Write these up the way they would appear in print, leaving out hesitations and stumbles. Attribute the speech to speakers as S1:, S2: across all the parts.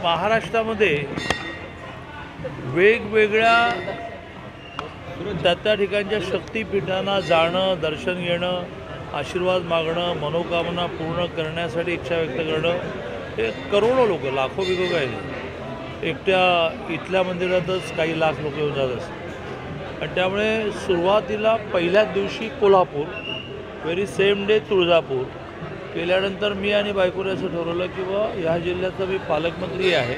S1: महाराष्ट्रामध्ये वेगवेगळ्या त्या ठिकाणच्या शक्तिपीठांना जाणं, दर्शन घेणं, आशीर्वाद मागणं, मनोकामना पूर्ण करण्यासाठी इच्छा व्यक्त करणं, हे करोडो लोक, लाखो बिगो काय नाही, एकट्या इथल्या मंदिरातच काही लाख लोक येऊन जात असतात. आणि त्यामुळे सुरुवातीला पहिल्याच दिवशी Kolhapur, very same day Tuljapur केल्यानंतर मी आणि बायकोने असं ठरवलं की बा ह्या जिल्ह्याचा मी पालकमंत्री आहे,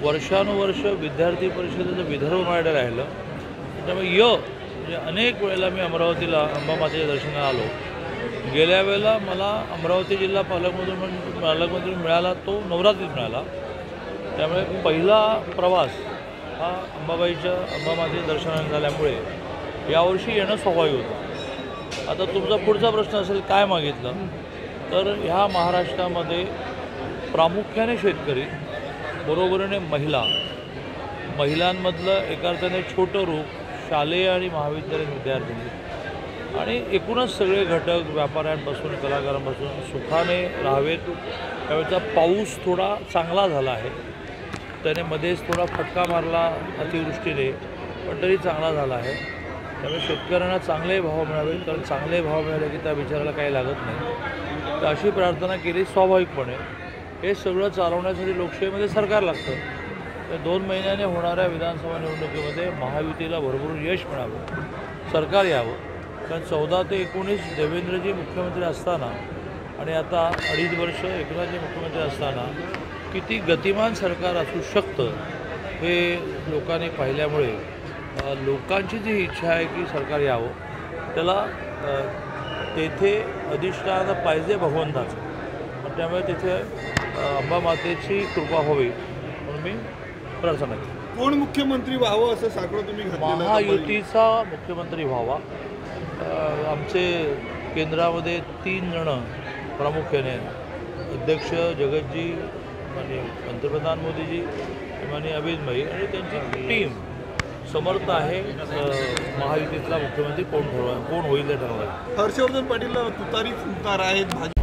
S1: वर्षानुवर्ष विद्यार्थी परिषदेचं विदर्भ माझ्याकडे राहिलं, त्यामुळे म्हणजे अनेक वेळेला मी अमरावतीला अंबामातेच्या दर्शनाला आलो. गेल्या वेळेला मला अमरावती जिल्हा पालकमंत्री मिळाला तो नवरात्रीत मिळाला. त्यामुळे पहिला प्रवास हा अंबामातेच्या दर्शनाने झाल्यामुळे यावर्षी येणं स्वाभाविक होतं. आता तुमचा पुढचा प्रश्न असेल काय मागितलं, तर ह्या महाराष्ट्रामध्ये प्रामुख्याने शेतकरी, बरोबरीने महिलांमधलं एका अर्थाने छोटं रूप, शालेय आणि महाविद्यालयीन विद्यार्थी आणि एकूणच सगळे घटक, व्यापाऱ्यांपासून कलाकारांपासून सुखाने राहावेत. त्यावेळेचा पाऊस थोडा चांगला झाला आहे, त्याने मध्येच थोडा फटका मारला अतिवृष्टीने, पण तरी चांगला झाला आहे. त्यामुळे शेतकऱ्यांना चांगले भाव मिळावेत, कारण चांगले भाव मिळाले की त्या विचाराला काही लागत नाही. तर अशी प्रार्थना केली स्वाभाविकपणे. हे सगळं चालवण्यासाठी लोकशाहीमध्ये सरकार लागतं. तर 2 महिन्याने होणाऱ्या विधानसभा निवडणुकीमध्ये महायुतीला भरभरून यश मिळावं, सरकार यावं. कारण 14 ते 19 देवेंद्रजी मुख्यमंत्री असताना आणि आता 2.5 वर्ष एकनाथजी मुख्यमंत्री असताना किती गतिमान सरकार असू शकतं हे लोकांनी पाहिल्यामुळे लोकांची जी इच्छा आहे की सरकार यावं, त्याला तेथे अधिष्ठान पाहिजे भगवंताचं. त्यामुळे तिथे अंबामातेची कृपा व्हावी म्हणून मी प्रार्थना केली.
S2: कोण मुख्यमंत्री व्हावं असं साकडं तुम्ही घातलेलं?
S1: महायुतीचा मुख्यमंत्री व्हावा. आमचे केंद्रामध्ये 3 जण प्रामुख्याने, अध्यक्ष जगतजी आणि पंतप्रधान मोदीजी आणि अभिज भाई आणि त्यांची टीम समर्थ आहे. महायुतीतला मुख्यमंत्री कोण होईल ते ठरवायचं.
S2: हर्षवर्धन पाटील तुतारी फुंकार आहेत.